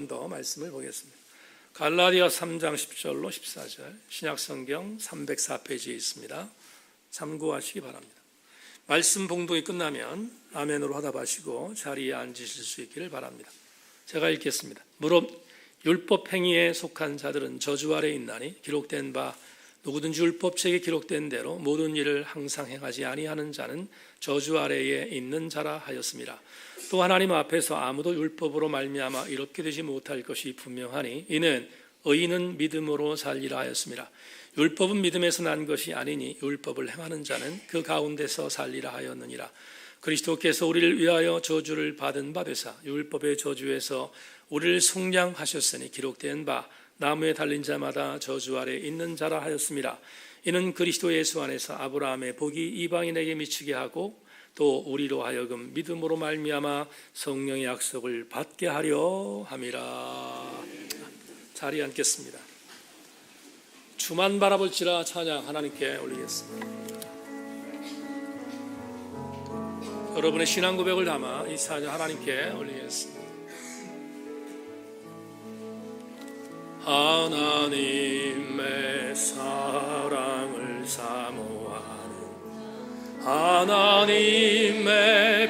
더 말씀을 보겠습니다. 갈라디아 3장 10절로 14절 신약성경 304페이지에 있습니다. 참고하시기 바랍니다. 말씀 봉독이 끝나면 아멘으로 화답하시고 자리에 앉으실 수 있기를 바랍니다. 제가 읽겠습니다. 무릇 율법 행위에 속한 자들은 저주 아래에 있나니 기록된 바 누구든지 율법책에 기록된 대로 모든 일을 항상 행하지 아니하는 자는 저주 아래에 있는 자라 하였습니다. 또 하나님 앞에서 아무도 율법으로 말미암아 이롭게 되지 못할 것이 분명하니 이는 의인은 믿음으로 살리라 하였습니다. 율법은 믿음에서 난 것이 아니니 율법을 행하는 자는 그 가운데서 살리라 하였느니라. 그리스도께서 우리를 위하여 저주를 받은 바 되사 율법의 저주에서 우리를 속량하셨으니 기록된 바 나무에 달린 자마다 저주 아래 있는 자라 하였습니다. 이는 그리스도 예수 안에서 아브라함의 복이 이방인에게 미치게 하고 또 우리로 하여금 믿음으로 말미암아 성령의 약속을 받게 하려 함이라. 자리에 앉겠습니다. 주만 바라볼지라 찬양 하나님께 올리겠습니다. 여러분의 신앙 고백을 담아 이 찬양 하나님께 올리겠습니다. 하나님의 사랑을 사모하는 하나님의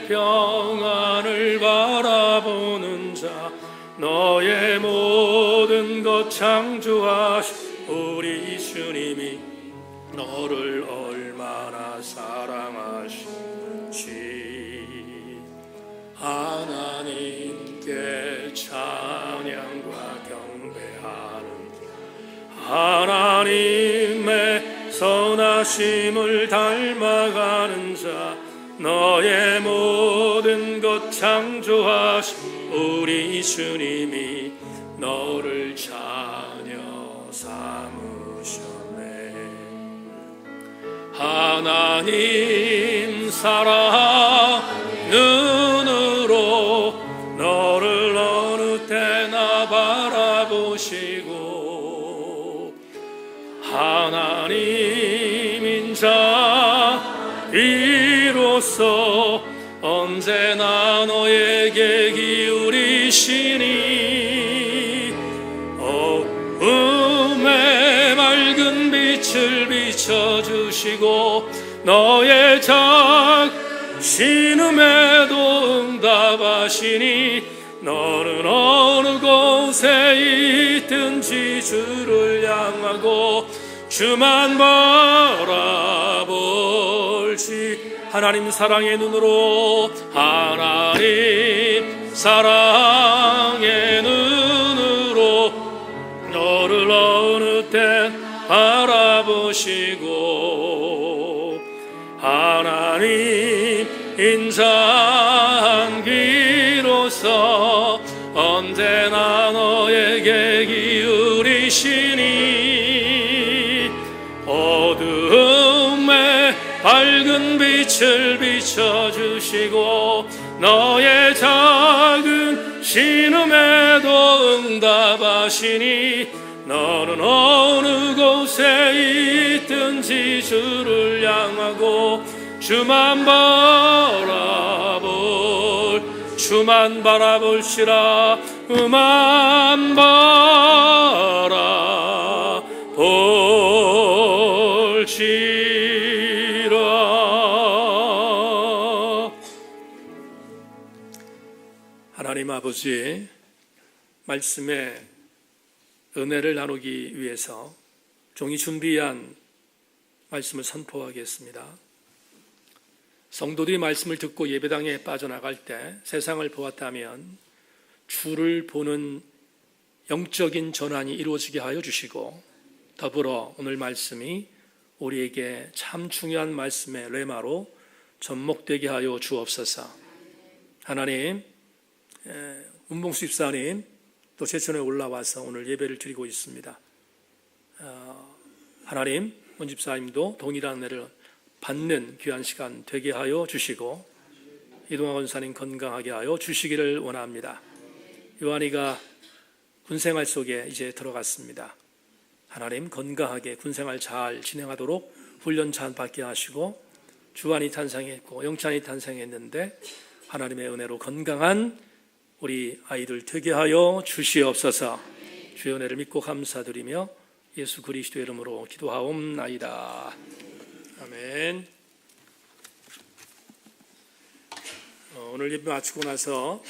평안을 바라보는 자 너의 모든 것 창조하신 우리 주님이 너를 얼마나 사랑하시는지 하나님께 찬양과 경배하는 하나님의 선하심을 닮아가는 자 너의 모든 것 창조하신 우리 주님이 너를 자녀 삼으셨네. 하나님 사랑 눈으로 너를 어느 때나 바라보시고 하나님인 자 이로써 언제나 너에게 기울이시니 어둠의 맑은 빛을 비춰주시고 너의 신음에도 응답하시니 너는 어느 곳에 있든지 주를 향하고 주만 바라볼지 하나님 사랑의 눈으로 하나님 사랑의 눈으로 너를 어느 때 바라보시고 하나님 인자한 귀로서 언제나 너에게 기울이시니 어둠의 밝은 빛을 비춰주시고 너의 작은 신음에도 응답하시니 너는 어느 곳에 있든지 주를 향하고 주만 바라볼시라. 그만 바라볼지라. 하나님 아버지, 말씀의 은혜를 나누기 위해서 종이 준비한 말씀을 선포하겠습니다. 성도들이 말씀을 듣고 예배당에 빠져나갈 때 세상을 보았다면 주를 보는 영적인 전환이 이루어지게 하여 주시고 더불어 오늘 말씀이 우리에게 참 중요한 말씀의 레마로 접목되게 하여 주옵소서. 하나님, 문봉수 집사님 또 제천에 올라와서 오늘 예배를 드리고 있습니다. 하나님, 문 집사님도 동일한 은혜를 받는 귀한 시간 되게 하여 주시고 이동환 권사님 건강하게 하여 주시기를 원합니다. 요한이가 군생활 속에 이제 들어갔습니다. 하나님 건강하게 군생활 잘 진행하도록 훈련 잘 받게 하시고 주한이 탄생했고 영찬이 탄생했는데 하나님의 은혜로 건강한 우리 아이들 되게 하여 주시옵소서. 주의 은혜를 믿고 감사드리며 예수 그리스도의 이름으로 기도하옵나이다. 아멘. 오늘 예배 마치고 나서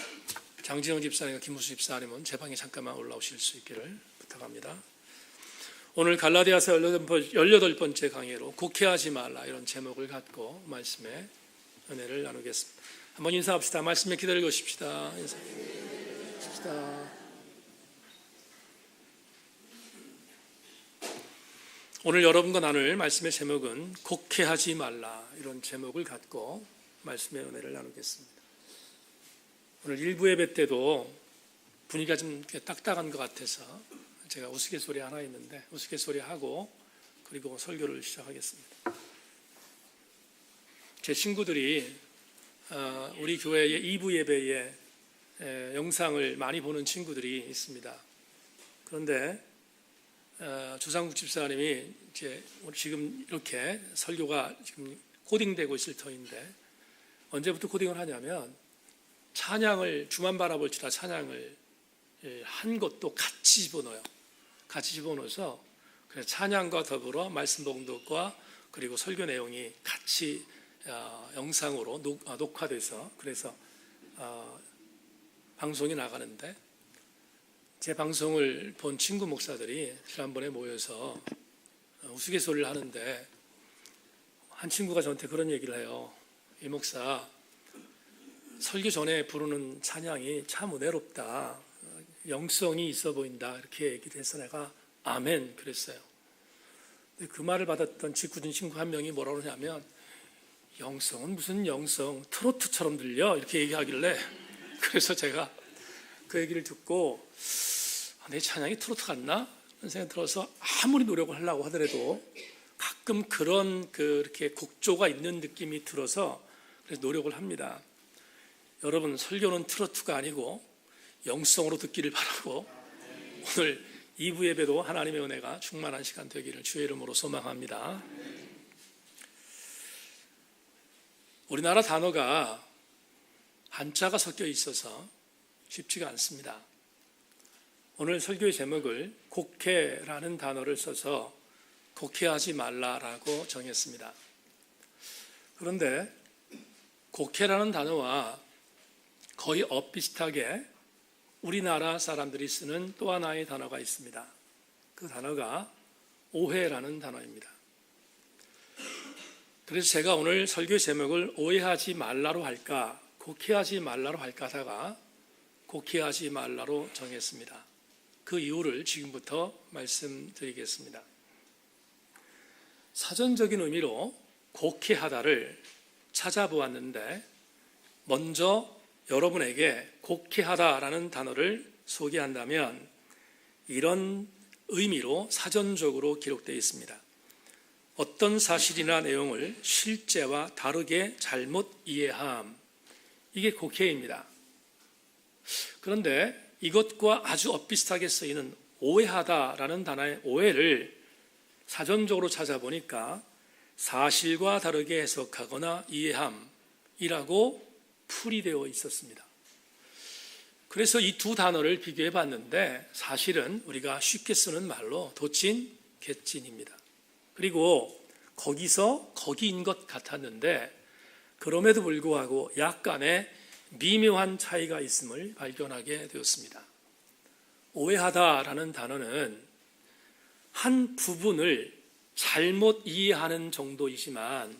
장진영 집사님과 김무수 집사님은 제 방에 잠깐만 올라오실 수 있기를 부탁합니다. 오늘 갈라디아서 18번째 강의로 곡해하지 말라 이런 제목을 갖고 말씀의 은혜를 나누겠습니다. 한번 인사합시다. 말씀에 기다리고 오십시다. 인사합시다. 오늘 여러분과 나눌 말씀의 제목은 곡해하지 말라 이런 제목을 갖고 말씀의 은혜를 나누겠습니다. 오늘 일부 예배 때도 분위기가 좀 딱딱한 것 같아서 제가 우스갯소리 하나 있는데 우스갯소리 하고 그리고 설교를 시작하겠습니다. 제 친구들이 우리 교회의 2부 예배에 영상을 많이 보는 친구들이 있습니다. 그런데 조상국 집사님이 이제 지금 이렇게 설교가 지금 코딩되고 있을 터인데 언제부터 코딩을 하냐면 찬양을 주만 바라볼지라 찬양을 한 것도 같이 집어넣어요. 같이 집어넣어서 그래서 찬양과 더불어 말씀 봉독과 그리고 설교 내용이 같이 영상으로 녹화돼서 그래서 방송이 나가는데 제 방송을 본 친구 목사들이 지난번에 모여서 우스갯소리를 하는데 한 친구가 저한테 그런 얘기를 해요. 이 목사 설교 전에 부르는 찬양이 참 은혜롭다. 영성이 있어 보인다. 이렇게 얘기를 해서 내가 아멘 그랬어요. 근데 그 말을 받았던 직구준 친구 한 명이 뭐라고 하냐면 영성은 무슨 영성 트로트처럼 들려 이렇게 얘기하길래 그래서 제가 그 얘기를 듣고 내 찬양이 트로트 같나? 그런 생각이 들어서 아무리 노력을 하려고 하더라도 가끔 그런 그렇게 곡조가 있는 느낌이 들어서 그래서 노력을 합니다. 여러분 설교는 트로트가 아니고 영성으로 듣기를 바라고 오늘 2부 예배도 하나님의 은혜가 충만한 시간 되기를 주의 이름으로 소망합니다. 우리나라 단어가 한자가 섞여 있어서 쉽지가 않습니다. 오늘 설교의 제목을 곡해라는 단어를 써서 곡해하지 말라라고 정했습니다. 그런데 곡해라는 단어와 거의 엇비슷하게 우리나라 사람들이 쓰는 또 하나의 단어가 있습니다. 그 단어가 오해라는 단어입니다. 그래서 제가 오늘 설교 제목을 오해하지 말라로 할까 곡해하지 말라로 할까 하다가 곡해하지 말라로 정했습니다. 그 이유를 지금부터 말씀드리겠습니다. 사전적인 의미로 곡해하다를 찾아보았는데 먼저 여러분에게 곡해하다라는 단어를 소개한다면 이런 의미로 사전적으로 기록되어 있습니다. 어떤 사실이나 내용을 실제와 다르게 잘못 이해함, 이게 곡해입니다. 그런데 이것과 아주 엇비슷하게 쓰이는 오해하다라는 단어의 오해를 사전적으로 찾아보니까 사실과 다르게 해석하거나 이해함이라고 풀이되어 있었습니다. 그래서 이 두 단어를 비교해 봤는데 사실은 우리가 쉽게 쓰는 말로 도친, 개찐입니다. 그리고 거기서 거기인 것 같았는데 그럼에도 불구하고 약간의 미묘한 차이가 있음을 발견하게 되었습니다. 오해하다라는 단어는 한 부분을 잘못 이해하는 정도이지만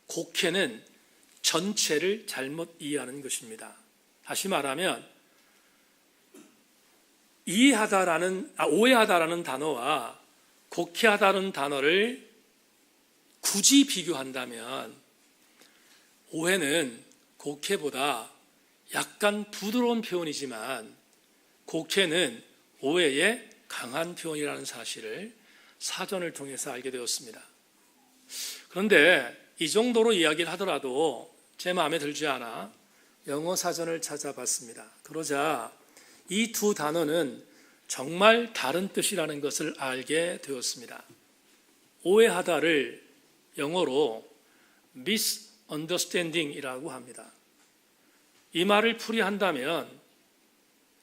곡해는 전체를 잘못 이해하는 것입니다. 다시 말하면 오해하다라는 단어와 곡해하다는 단어를 굳이 비교한다면 오해는 곡해보다 약간 부드러운 표현이지만 곡해는 오해의 강한 표현이라는 사실을 사전을 통해서 알게 되었습니다. 그런데 이 정도로 이야기를 하더라도 제 마음에 들지 않아 영어 사전을 찾아봤습니다. 그러자 이 두 단어는 정말 다른 뜻이라는 것을 알게 되었습니다. 오해하다를 영어로 misunderstanding이라고 합니다. 이 말을 풀이한다면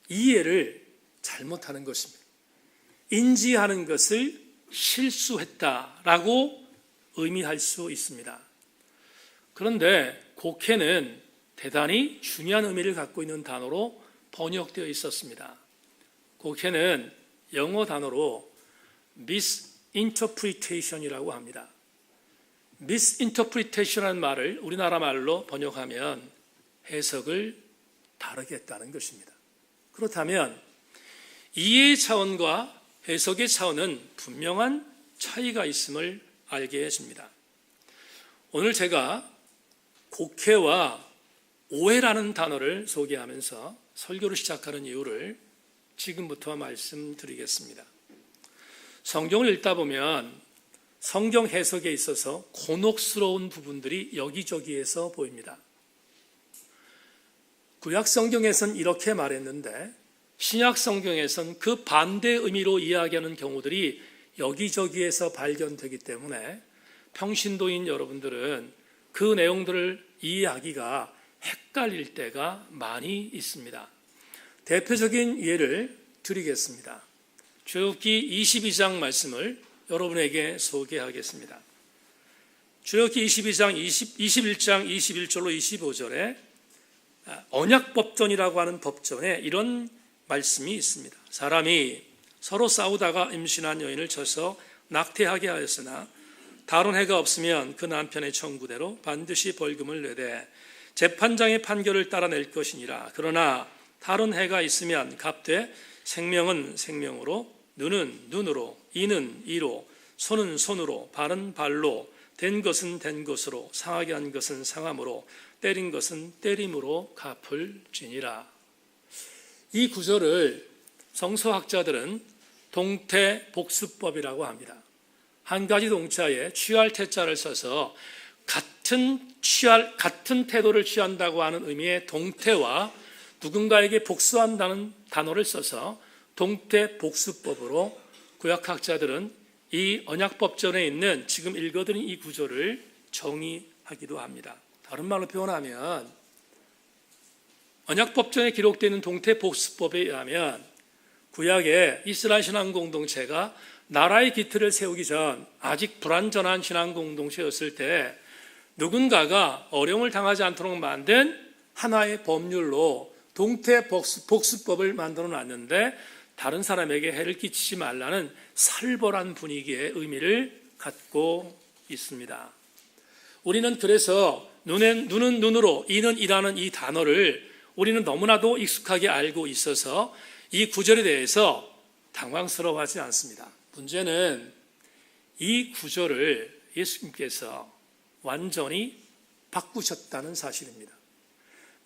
이해를 잘못하는 것입니다. 인지하는 것을 실수했다라고 의미할 수 있습니다. 그런데 곡해는 대단히 중요한 의미를 갖고 있는 단어로 번역되어 있었습니다. 곡해는 영어 단어로 misinterpretation이라고 합니다. misinterpretation이라는 말을 우리나라 말로 번역하면 해석을 다르게 했다는 것입니다. 그렇다면 이해의 차원과 해석의 차원은 분명한 차이가 있음을 알게 해줍니다. 오늘 제가 곡해와 오해라는 단어를 소개하면서 설교를 시작하는 이유를 지금부터 말씀드리겠습니다. 성경을 읽다 보면 성경 해석에 있어서 곤혹스러운 부분들이 여기저기에서 보입니다. 구약 성경에선 이렇게 말했는데 신약 성경에선 그 반대 의미로 이야기하는 경우들이 여기저기에서 발견되기 때문에 평신도인 여러분들은 그 내용들을 이해하기가 헷갈릴 때가 많이 있습니다. 대표적인 예를 드리겠습니다. 출애굽기 22장 말씀을 여러분에게 소개하겠습니다. 출애굽기 22장 21장 21절로 25절에 언약법전이라고 하는 법전에 이런 말씀이 있습니다. 사람이 서로 싸우다가 임신한 여인을 쳐서 낙태하게 하였으나 다른 해가 없으면 그 남편의 청구대로 반드시 벌금을 내되 재판장의 판결을 따라낼 것이니라. 그러나 다른 해가 있으면 값되 생명은 생명으로, 눈은 눈으로, 이는 이로, 손은 손으로, 발은 발로, 된 것은 된 것으로, 상하게 한 것은 상함으로, 때린 것은 때림으로 갚을지니라. 이 구절을 성서학자들은 동태복수법이라고 합니다. 한 가지 동사에 취할 태자를 써서 같은 태도를 취한다고 하는 의미의 동태와 누군가에게 복수한다는 단어를 써서 동태복수법으로 구약학자들은 이 언약법전에 있는 지금 읽어드린 이 구절을 정의하기도 합니다. 다른 말로 표현하면 언약법전에 기록되어 있는 동태복수법에 의하면 구약의 이스라엘 신앙 공동체가 나라의 기틀을 세우기 전 아직 불완전한 신앙 공동체였을 때 누군가가 어려움을 당하지 않도록 만든 하나의 법률로 동태복수법을 만들어 놨는데 다른 사람에게 해를 끼치지 말라는 살벌한 분위기의 의미를 갖고 있습니다. 우리는 그래서 눈은 눈으로, 이는 이라는 이 단어를 우리는 너무나도 익숙하게 알고 있어서 이 구절에 대해서 당황스러워하지 않습니다. 문제는 이 구절을 예수님께서 완전히 바꾸셨다는 사실입니다.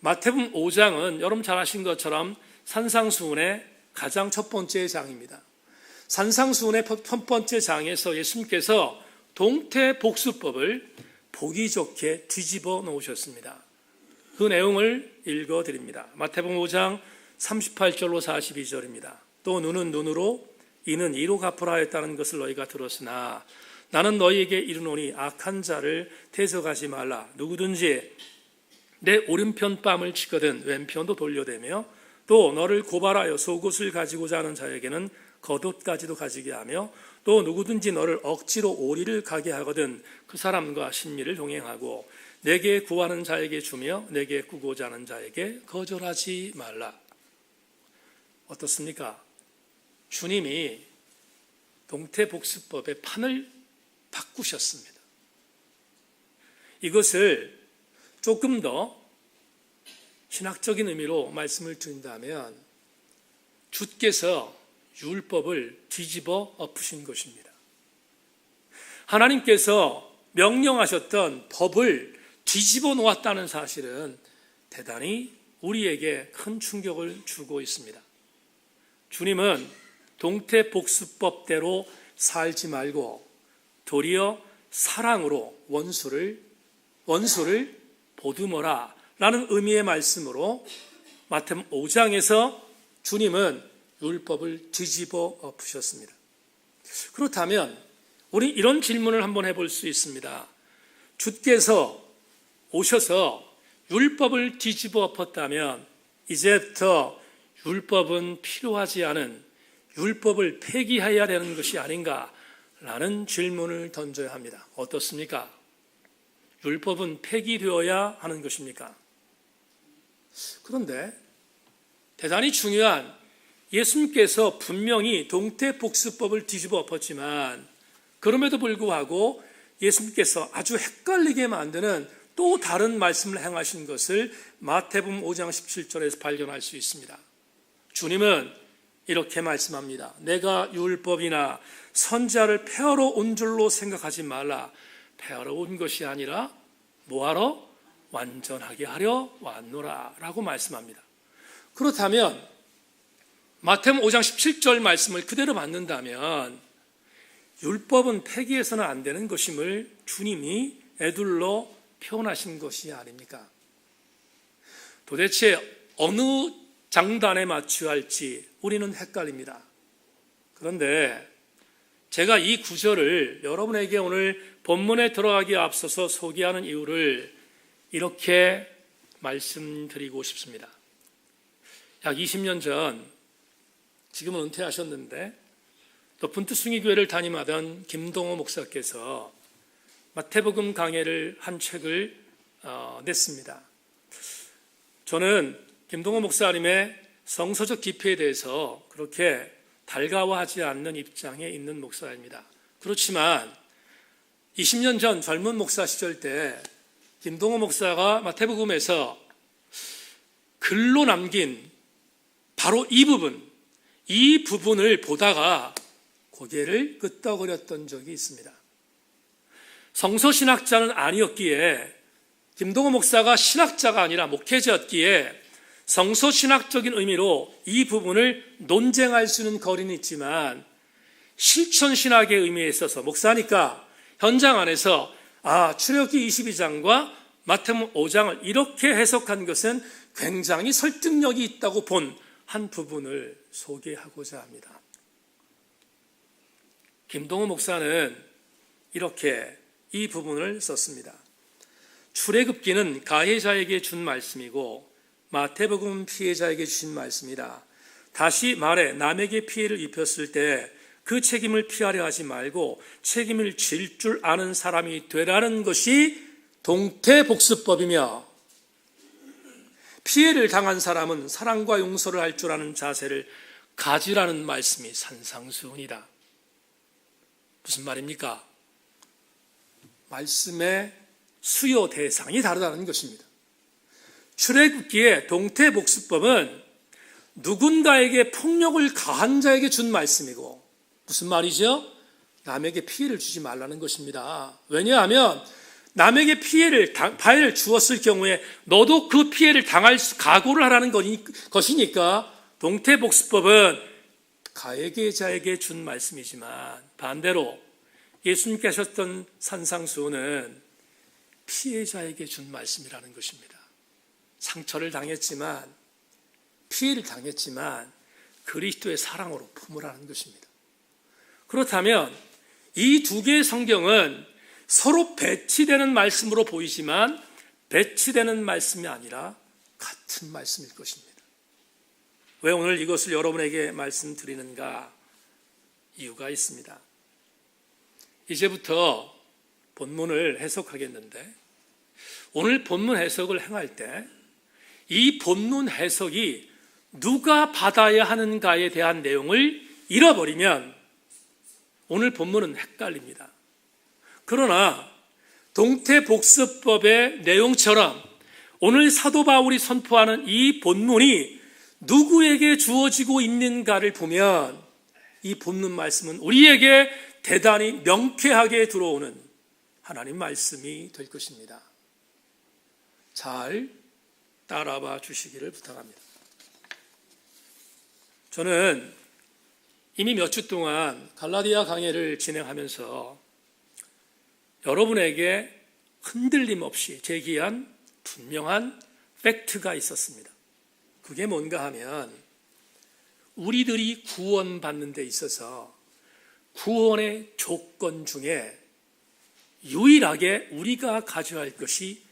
마태복음 5장은 여러분 잘 아신 것처럼 산상수훈의 가장 첫 번째 장입니다. 산상수훈의 첫 번째 장에서 예수님께서 동태복수법을 보기 좋게 뒤집어 놓으셨습니다. 그 내용을 읽어드립니다. 마태복음 5장 38절로 42절입니다. 또 눈은 눈으로 이는 이로 갚으라 했다는 것을 너희가 들었으나 나는 너희에게 이르노니 악한 자를 대적하지 말라. 누구든지 내 오른편 뺨을 치거든 왼편도 돌려대며 또 너를 고발하여 속옷을 가지고자 하는 자에게는 겉옷까지도 가지게 하며 또 누구든지 너를 억지로 오리를 가게 하거든 그 사람과 신미를 동행하고 내게 구하는 자에게 주며 내게 꾸고자 하는 자에게 거절하지 말라. 어떻습니까? 주님이 동태복수법의 판을 바꾸셨습니다. 이것을 조금 더 신학적인 의미로 말씀을 드린다면 주께서 율법을 뒤집어 엎으신 것입니다. 하나님께서 명령하셨던 법을 뒤집어 놓았다는 사실은 대단히 우리에게 큰 충격을 주고 있습니다. 주님은 동태복수법대로 살지 말고 도리어 사랑으로 원수를 보듬어라 라는 의미의 말씀으로 마태복음 5장에서 주님은 율법을 뒤집어 엎으셨습니다. 그렇다면 우리 이런 질문을 한번 해볼 수 있습니다. 주께서 오셔서 율법을 뒤집어 엎었다면 이제부터 율법은 필요하지 않은 율법을 폐기해야 되는 것이 아닌가라는 질문을 던져야 합니다. 어떻습니까? 율법은 폐기되어야 하는 것입니까? 그런데 대단히 중요한, 예수님께서 분명히 동태복습법을 뒤집어 엎었지만 그럼에도 불구하고 예수님께서 아주 헷갈리게 만드는 또 다른 말씀을 행하신 것을 마태복음 5장 17절에서 발견할 수 있습니다. 주님은 이렇게 말씀합니다. 내가 율법이나 선지자를 폐하러 온 줄로 생각하지 말라. 폐하러 온 것이 아니라 뭐하러? 완전하게 하려 왔노라 라고 말씀합니다. 그렇다면 마태복음 5장 17절 말씀을 그대로 받는다면 율법은 폐기해서는 안 되는 것임을 주님이 애둘러 표현하신 것이 아닙니까? 도대체 어느 장단에 맞춰야 할지 우리는 헷갈립니다. 그런데 제가 이 구절을 여러분에게 오늘 본문에 들어가기에 앞서서 소개하는 이유를 이렇게 말씀드리고 싶습니다. 약 20년 전, 지금은 은퇴하셨는데 높은 뜻숭이 교회를 담임하던 김동호 목사께서 마태복음 강해를 한 책을 냈습니다. 저는 김동호 목사님의 성서적 깊이에 대해서 그렇게 달가워하지 않는 입장에 있는 목사입니다. 그렇지만 20년 전 젊은 목사 시절 때 김동호 목사가 마태복음에서 글로 남긴 바로 이 부분을 보다가 고개를 끄덕거렸던 적이 있습니다. 성서신학자는 아니었기에, 김동호 목사가 신학자가 아니라 목회자였기에 성서신학적인 의미로 이 부분을 논쟁할 수 있는 거리는 있지만 실천신학의 의미에 있어서 목사니까 현장 안에서 출애굽기 22장과 마태복음 5장을 이렇게 해석한 것은 굉장히 설득력이 있다고 본 한 부분을 소개하고자 합니다. 김동호 목사는 이렇게 이 부분을 썼습니다. 출애굽기는 가해자에게 준 말씀이고 마태복음은 피해자에게 주신 말씀이라. 다시 말해 남에게 피해를 입혔을 때 그 책임을 피하려 하지 말고 책임을 질 줄 아는 사람이 되라는 것이 동태복습법이며, 피해를 당한 사람은 사랑과 용서를 할 줄 아는 자세를 가지라는 말씀이 산상수훈이다. 무슨 말입니까? 말씀의 수요 대상이 다르다는 것입니다. 출애굽기의 동태복습법은 누군가에게 폭력을 가한 자에게 준 말씀이고, 무슨 말이죠? 남에게 피해를 주지 말라는 것입니다. 왜냐하면 남에게 피해를 주었을 경우에 너도 그 피해를 당할 각오를 하라는 것이니까 동태복습법은 가해자에게 준 말씀이지만 반대로 예수님께서 하셨던 산상수훈은 피해자에게 준 말씀이라는 것입니다. 상처를 당했지만, 피해를 당했지만 그리스도의 사랑으로 품으라는 것입니다. 그렇다면 이 두 개의 성경은 서로 배치되는 말씀으로 보이지만 배치되는 말씀이 아니라 같은 말씀일 것입니다. 왜 오늘 이것을 여러분에게 말씀드리는가? 이유가 있습니다. 이제부터 본문을 해석하겠는데, 오늘 본문 해석을 행할 때 이 본문 해석이 누가 받아야 하는가에 대한 내용을 잃어버리면 오늘 본문은 헷갈립니다. 그러나 동태복습법의 내용처럼 오늘 사도 바울이 선포하는 이 본문이 누구에게 주어지고 있는가를 보면 이 본문 말씀은 우리에게 대단히 명쾌하게 들어오는 하나님 말씀이 될 것입니다. 잘 따라봐 주시기를 부탁합니다. 저는 이미 몇 주 동안 갈라디아 강해를 진행하면서 여러분에게 흔들림 없이 제기한 분명한 팩트가 있었습니다. 그게 뭔가 하면 우리들이 구원받는 데 있어서 구원의 조건 중에 유일하게 우리가 가져야 할 것이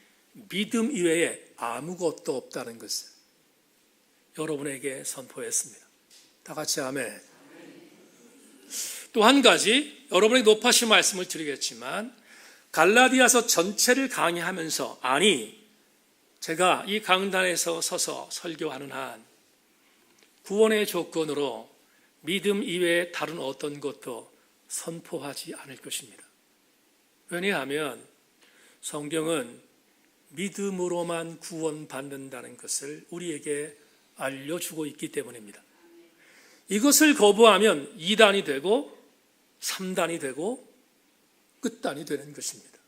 믿음 이외에 아무것도 없다는 것을, 여러분에게 선포했습니다. 다 같이 아멘. 또 한 가지 여러분에게 높아신 말씀을 드리겠지만 갈라디아서 전체를 강의하면서 제가 이 강단에서 서서 설교하는 한 구원의 조건으로 믿음 이외에 다른 어떤 것도 선포하지 않을 것입니다. 왜냐하면 성경은 믿음으로만 구원받는다는 것을 우리에게 알려주고 있기 때문입니다. 이것을 거부하면 2단이 되고 3단이 되고 끝단이 되는 것입니다.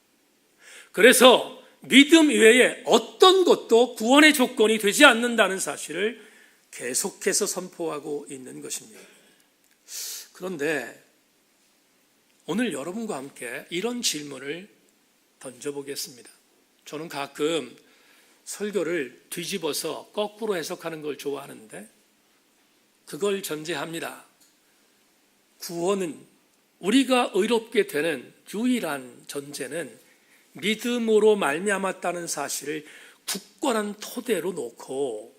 그래서 믿음 이외에 어떤 것도 구원의 조건이 되지 않는다는 사실을 계속해서 선포하고 있는 것입니다. 그런데 오늘 여러분과 함께 이런 질문을 던져보겠습니다. 저는 가끔 설교를 뒤집어서 거꾸로 해석하는 걸 좋아하는데 그걸 전제합니다. 구원은 우리가 의롭게 되는 유일한 전제는 믿음으로 말미암았다는 사실을 굳건한 토대로 놓고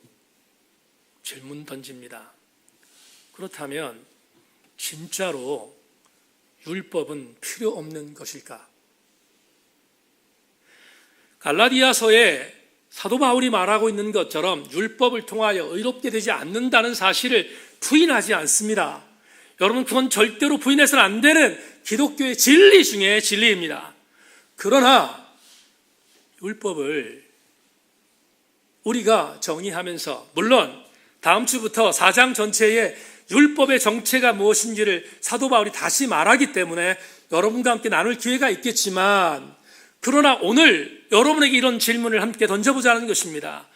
질문 던집니다. 그렇다면 진짜로 율법은 필요 없는 것일까? 갈라디아서에 사도 바울이 말하고 있는 것처럼 율법을 통하여 의롭게 되지 않는다는 사실을 부인하지 않습니다. 여러분, 그건 절대로 부인해서는 안 되는 기독교의 진리 중에 진리입니다. 그러나 율법을 우리가 정의하면서, 물론 다음 주부터 4장 전체에 율법의 정체가 무엇인지를 사도 바울이 다시 말하기 때문에 여러분과 함께 나눌 기회가 있겠지만, 그러나 오늘 여러분에게 이런 질문을 함께 던져보자는 것입니다.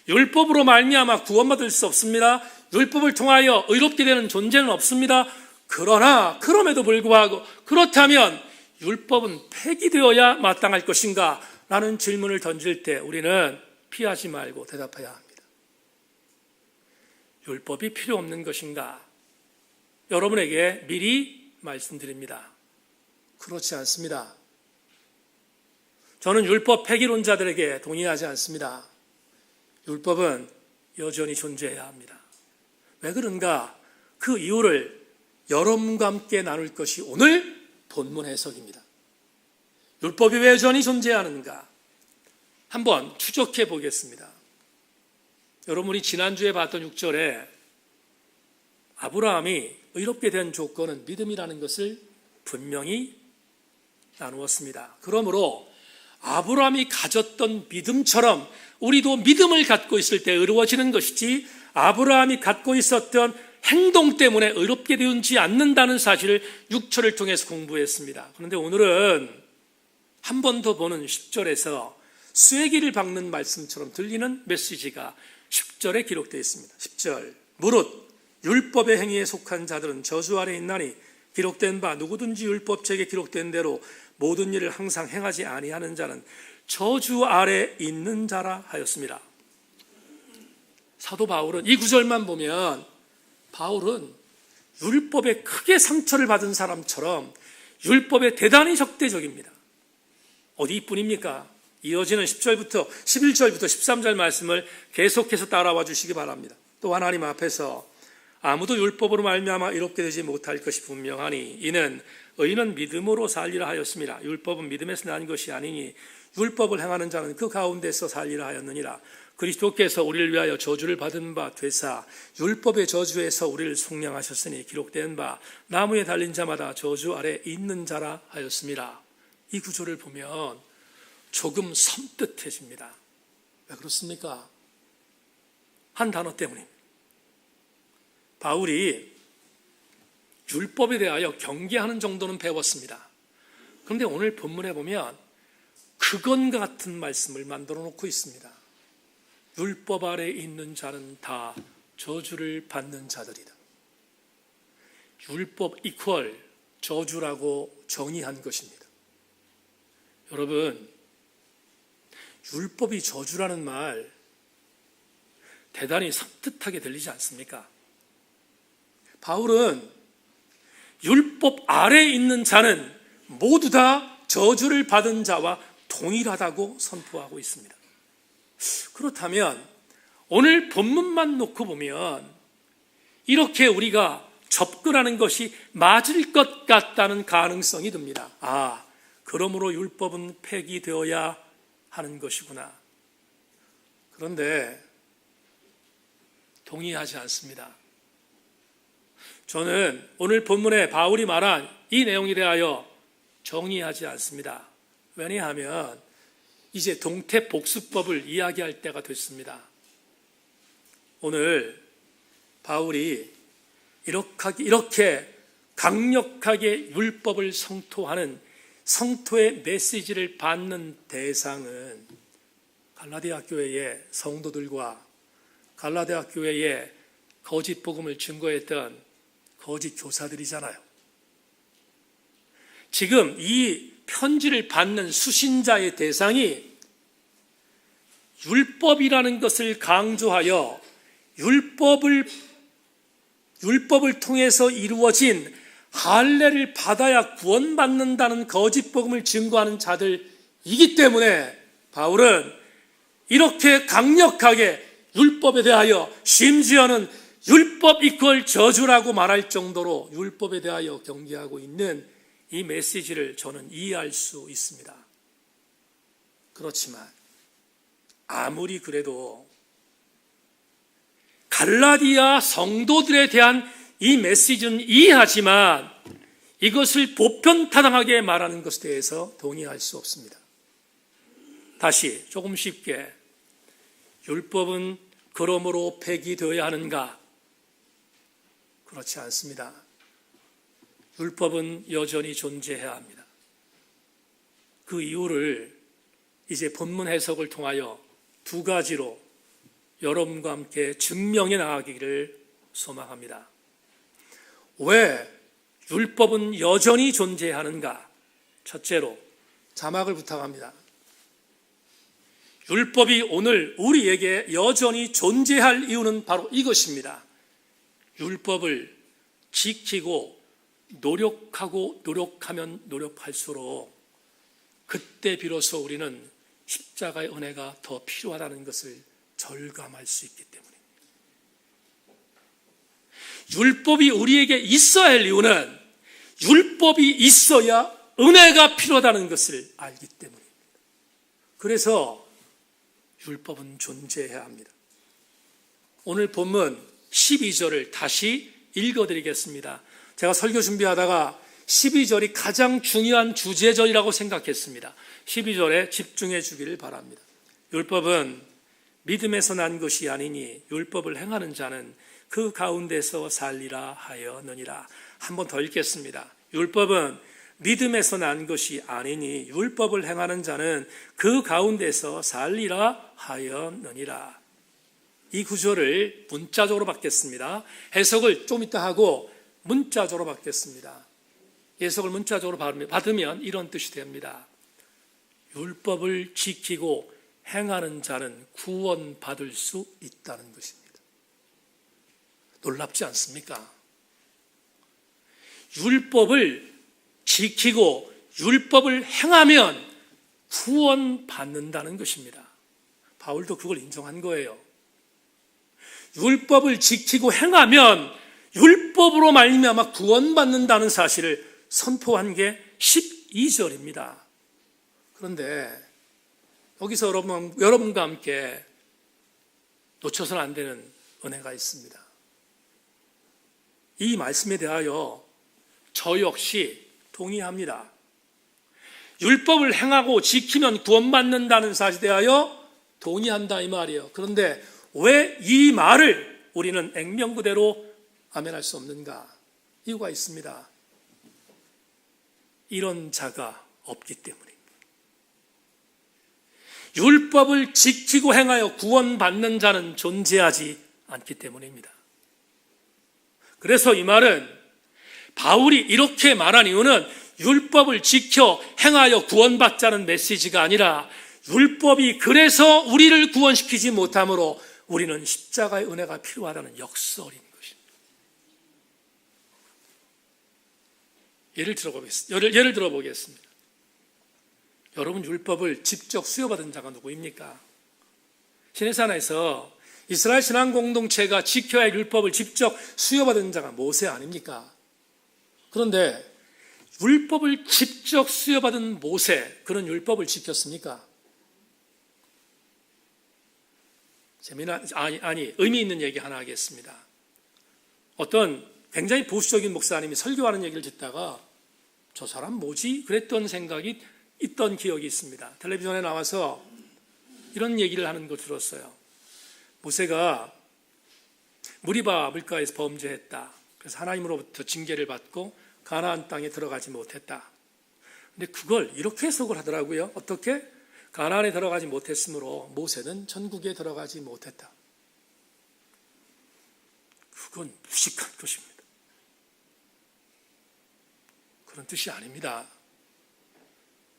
율법으로 말미암아 구원받을 수 없습니다. 율법을 통하여 의롭게 되는 존재는 없습니다. 그러나 그럼에도 불구하고 그렇다면 율법은 폐기되어야 마땅할 것인가? 라는 질문을 던질 때 우리는 피하지 말고 대답해야 합니다. 율법이 필요 없는 것인가? 여러분에게 미리 말씀드립니다. 그렇지 않습니다. 저는 율법 폐기론자들에게 동의하지 않습니다. 율법은 여전히 존재해야 합니다. 왜 그런가? 그 이유를 여러분과 함께 나눌 것이 오늘 본문 해석입니다. 율법이 왜 여전히 존재하는가? 한번 추적해 보겠습니다. 여러분이 지난주에 봤던 6절에 아브라함이 의롭게 된 조건은 믿음이라는 것을 분명히 나누었습니다. 그러므로 아브라함이 가졌던 믿음처럼 우리도 믿음을 갖고 있을 때 의로워지는 것이지, 아브라함이 갖고 있었던 행동 때문에 의롭게 되지 않는다는 사실을 6절을 통해서 공부했습니다. 그런데 오늘은 한 번 더 보는 10절에서 쐐기를 박는 말씀처럼 들리는 메시지가 10절에 기록되어 있습니다. 10절, 무릇 율법의 행위에 속한 자들은 저주 아래 있나니 기록된 바 누구든지 율법책에 기록된 대로 모든 일을 항상 행하지 아니하는 자는 저주 아래 있는 자라 하였습니다. 사도 바울은 이 구절만 보면 바울은 율법에 크게 상처를 받은 사람처럼 율법에 대단히 적대적입니다. 어디뿐입니까? 이어지는 10절부터 11절부터 13절 말씀을 계속해서 따라와 주시기 바랍니다. 또 하나님 앞에서 아무도 율법으로 말미암아 이롭게 되지 못할 것이 분명하니 이는 의인은 믿음으로 살리라 하였습니다. 율법은 믿음에서 난 것이 아니니 율법을 행하는 자는 그 가운데서 살리라 하였느니라. 그리스도께서 우리를 위하여 저주를 받은 바 되사 율법의 저주에서 우리를 속량하셨으니 기록된 바 나무에 달린 자마다 저주 아래 있는 자라 하였습니다. 이 구절을 보면 조금 섬뜩해집니다. 왜 그렇습니까? 한 단어 때문입니다. 바울이 율법에 대하여 경계하는 정도는 배웠습니다. 그런데 오늘 본문에 보면 그건 같은 말씀을 만들어 놓고 있습니다. 율법 아래 있는 자는 다 저주를 받는 자들이다. 율법 이퀄 저주라고 정의한 것입니다. 여러분, 율법이 저주라는 말 대단히 섬뜩하게 들리지 않습니까? 바울은 율법 아래에 있는 자는 모두 다 저주를 받은 자와 동일하다고 선포하고 있습니다. 그렇다면 오늘 본문만 놓고 보면 이렇게 우리가 접근하는 것이 맞을 것 같다는 가능성이 듭니다. 아, 그러므로 율법은 폐기되어야 하는 것이구나. 그런데 동의하지 않습니다. 저는 오늘 본문에 바울이 말한 이 내용에 대하여 정의하지 않습니다. 왜냐하면 이제 동태복수법을 이야기할 때가 됐습니다. 오늘 바울이 이렇게 강력하게 율법을 성토하는 성토의 메시지를 받는 대상은 갈라디아 교회의 성도들과 갈라디아 교회의 거짓 복음을 증거했던 거짓 교사들이잖아요. 지금 이 편지를 받는 수신자의 대상이 율법이라는 것을 강조하여 율법을 통해서 이루어진 할례를 받아야 구원받는다는 거짓 복음을 증거하는 자들이기 때문에 바울은 이렇게 강력하게 율법에 대하여, 심지어는 율법 이퀄 저주라고 말할 정도로 율법에 대하여 경계하고 있는 이 메시지를 저는 이해할 수 있습니다. 그렇지만 아무리 그래도 갈라디아 성도들에 대한 이 메시지는 이해하지만 이것을 보편타당하게 말하는 것에 대해서 동의할 수 없습니다. 다시 조금 쉽게, 율법은 그러므로 폐기되어야 하는가? 그렇지 않습니다. 율법은 여전히 존재해야 합니다. 그 이유를 이제 본문 해석을 통하여 두 가지로 여러분과 함께 증명해 나가기를 소망합니다. 왜 율법은 여전히 존재하는가? 첫째로 자막을 부탁합니다. 율법이 오늘 우리에게 여전히 존재할 이유는 바로 이것입니다. 율법을 지키고 노력하면 노력할수록 그때 비로소 우리는 십자가의 은혜가 더 필요하다는 것을 절감할 수 있기 때문입니다. 율법이 우리에게 있어야 할 이유는 율법이 있어야 은혜가 필요하다는 것을 알기 때문입니다. 그래서 율법은 존재해야 합니다. 오늘 본문 12절을 다시 읽어드리겠습니다. 제가 설교 준비하다가 12절이 가장 중요한 주제절이라고 생각했습니다. 12절에 집중해 주기를 바랍니다. 율법은 믿음에서 난 것이 아니니 율법을 행하는 자는 그 가운데서 살리라 하였느니라. 한 번 더 읽겠습니다. 율법은 믿음에서 난 것이 아니니 율법을 행하는 자는 그 가운데서 살리라 하였느니라. 이 구절을 문자적으로 받겠습니다. 해석을 좀 이따 하고 문자적으로 받겠습니다. 해석을 문자적으로 받으면 이런 뜻이 됩니다. 율법을 지키고 행하는 자는 구원받을 수 있다는 것입니다. 놀랍지 않습니까? 율법을 지키고 율법을 행하면 구원받는다는 것입니다. 바울도 그걸 인정한 거예요. 율법을 지키고 행하면 율법으로 말미암아 구원받는다는 사실을 선포한 게 12절입니다. 그런데 여기서 여러분과 함께 놓쳐서는 안 되는 은혜가 있습니다. 이 말씀에 대하여 저 역시 동의합니다. 율법을 행하고 지키면 구원받는다는 사실에 대하여 동의한다 이 말이에요. 그런데 왜 이 말을 우리는 액면그대로 아멘할 수 없는가? 이유가 있습니다. 이런 자가 없기 때문입니다. 율법을 지키고 행하여 구원받는 자는 존재하지 않기 때문입니다. 그래서 이 말은 바울이 이렇게 말한 이유는 율법을 지켜 행하여 구원받자는 메시지가 아니라 율법이 그래서 우리를 구원시키지 못하므로 우리는 십자가의 은혜가 필요하다는 역설인 것입니다. 예를 들어보겠습니다. 여러분 율법을 직접 수여받은 자가 누구입니까? 시내산에서 이스라엘 신앙 공동체가 지켜야 할 율법을 직접 수여받은 자가 모세 아닙니까? 그런데 율법을 직접 수여받은 모세, 그런 율법을 지켰습니까? 의미 있는 얘기 하나 하겠습니다. 어떤 굉장히 보수적인 목사님이 설교하는 얘기를 듣다가 저 사람 뭐지? 그랬던 생각이 있던 기억이 있습니다. 텔레비전에 나와서 이런 얘기를 하는 걸 들었어요. 모세가 무리바 물가에서 범죄했다. 그래서 하나님으로부터 징계를 받고 가나안 땅에 들어가지 못했다. 근데 그걸 이렇게 해석을 하더라고요. 어떻게? 가나안에 들어가지 못했으므로 모세는 천국에 들어가지 못했다. 그건 무식한 것입니다. 그런 뜻이 아닙니다.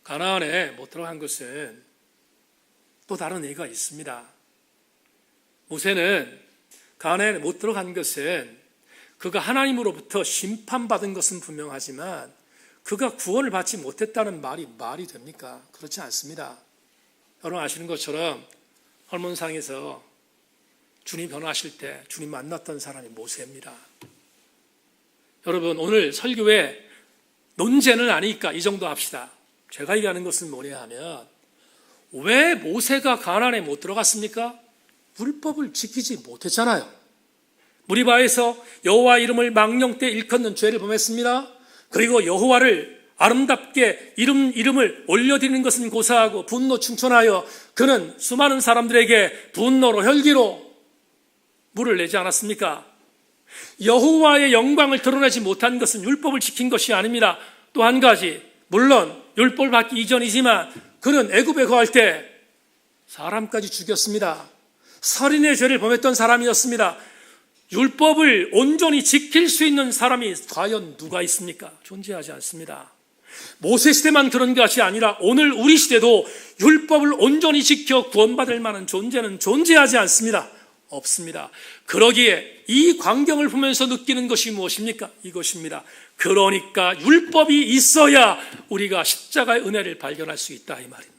가나안에 못 들어간 것은 또 다른 의미가 있습니다. 모세는 가나안에 못 들어간 것은 그가 하나님으로부터 심판받은 것은 분명하지만 그가 구원을 받지 못했다는 말이 됩니까? 그렇지 않습니다. 여러분 아시는 것처럼 hormon상에서 주님 변화하실 때 주님 만났던 사람이 모세입니다. 여러분 오늘 설교에 논제는 아니니까 이 정도 합시다. 제가 얘기하는 것은 뭐냐 하면 왜 모세가 가나안에 못 들어갔습니까? 율법을 지키지 못했잖아요. 무리바에서 여호와 이름을 망령 때 일컫는 죄를 범했습니다. 그리고 여호와를 아름답게 이름을 올려드리는 것은 고사하고 분노 충천하여 그는 수많은 사람들에게 분노로 혈기로 물을 내지 않았습니까? 여호와의 영광을 드러내지 못한 것은 율법을 지킨 것이 아닙니다. 또 한 가지, 물론 율법을 받기 이전이지만 그는 애굽에 거할 때 사람까지 죽였습니다. 살인의 죄를 범했던 사람이었습니다. 율법을 온전히 지킬 수 있는 사람이 과연 누가 있습니까? 존재하지 않습니다. 모세 시대만 그런 것이 아니라 오늘 우리 시대도 율법을 온전히 지켜 구원받을 만한 존재는 존재하지 않습니다. 없습니다. 그러기에 이 광경을 보면서 느끼는 것이 무엇입니까? 이것입니다. 그러니까 율법이 있어야 우리가 십자가의 은혜를 발견할 수 있다 이 말입니다.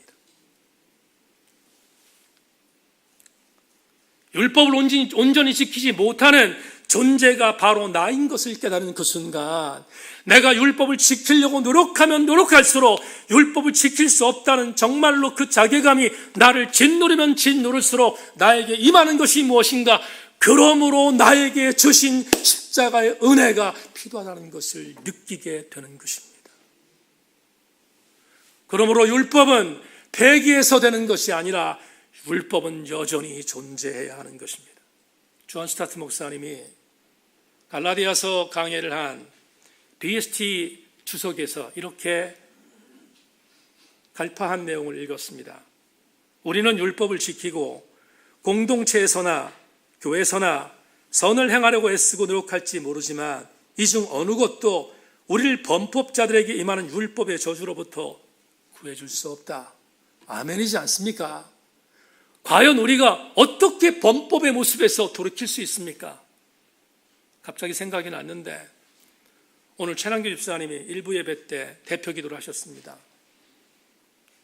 율법을 온전히 지키지 못하는 존재가 바로 나인 것을 깨달은 그 순간 내가 율법을 지키려고 노력하면 노력할수록 율법을 지킬 수 없다는 정말로 그 자괴감이 나를 짓누르면 짓누를수록 나에게 임하는 것이 무엇인가? 그러므로 나에게 주신 십자가의 은혜가 필요하다는 것을 느끼게 되는 것입니다. 그러므로 율법은 폐기해서 되는 것이 아니라 율법은 여전히 존재해야 하는 것입니다. 존 스타트 목사님이 갈라디아서 강해를 한 BST 주석에서 이렇게 갈파한 내용을 읽었습니다. 우리는 율법을 지키고 공동체에서나 교회에서나 선을 행하려고 애쓰고 노력할지 모르지만 이 중 어느 것도 우리를 범법자들에게 임하는 율법의 저주로부터 구해줄 수 없다. 아멘이지 않습니까? 과연 우리가 어떻게 범법의 모습에서 돌이킬 수 있습니까? 갑자기 생각이 났는데 오늘 최남규 집사님이 일부 예배 때 대표 기도를 하셨습니다.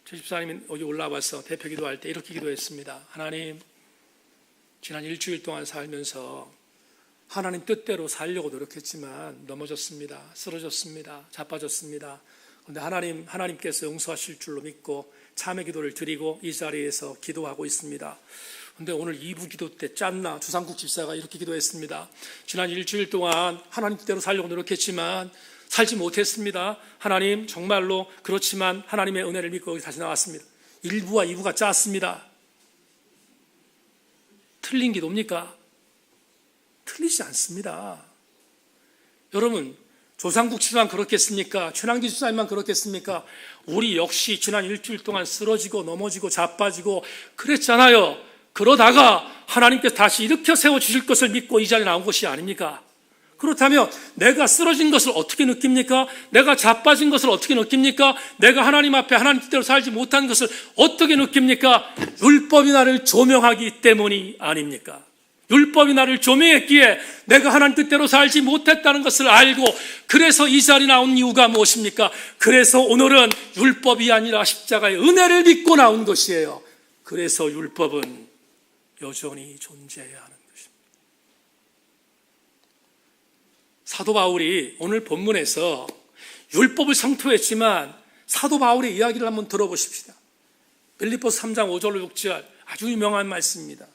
최 집사님이 여기 올라와서 대표 기도할 때 이렇게 기도했습니다. 하나님, 지난 일주일 동안 살면서 하나님 뜻대로 살려고 노력했지만 넘어졌습니다. 쓰러졌습니다. 자빠졌습니다. 그런데 하나님께서 용서하실 줄로 믿고 참회 기도를 드리고 이 자리에서 기도하고 있습니다. 그런데 오늘 2부 기도 때 짠나 주상국 집사가 이렇게 기도했습니다. 지난 일주일 동안 하나님 뜻대로 살려고 노력했지만 살지 못했습니다. 하나님 정말로 그렇지만 하나님의 은혜를 믿고 여기 다시 나왔습니다. 1부와 2부가 짰습니다. 틀린 기도입니까? 틀리지 않습니다. 여러분 조상국 집사만 그렇겠습니까? 최남기 집사님만 그렇겠습니까? 우리 역시 지난 일주일 동안 쓰러지고 넘어지고 자빠지고 그랬잖아요. 그러다가 하나님께서 다시 일으켜 세워주실 것을 믿고 이 자리에 나온 것이 아닙니까? 그렇다면 내가 쓰러진 것을 어떻게 느낍니까? 내가 자빠진 것을 어떻게 느낍니까? 내가 하나님 앞에 하나님 뜻대로 살지 못한 것을 어떻게 느낍니까? 율법이 나를 조명하기 때문이 아닙니까? 율법이 나를 조명했기에 내가 하나님 뜻대로 살지 못했다는 것을 알고 그래서 이 자리에 나온 이유가 무엇입니까? 그래서 오늘은 율법이 아니라 십자가의 은혜를 믿고 나온 것이에요. 그래서 율법은 여전히 존재해야 하는 것입니다. 사도 바울이 오늘 본문에서 율법을 상토했지만 사도 바울의 이야기를 한번 들어보십시다. 빌립보서 3장 5절로 6절 아주 유명한 말씀입니다.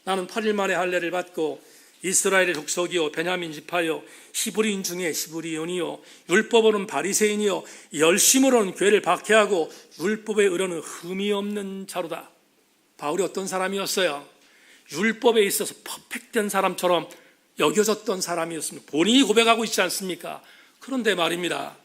나는 8일 만에 할례를 받고 이스라엘의 족속이요 베냐민 지파요 히브리인 중에 히브리인이요 율법으로는 바리새인이요 열심으로는 교회를 박해하고 율법에 의로는 흠이 없는 자로다. 바울이 어떤 사람이었어요? 율법에 있어서 퍼펙트한 사람처럼 여겨졌던 사람이었습니다. 본인이 고백하고 있지 않습니까? 그런데 말입니다,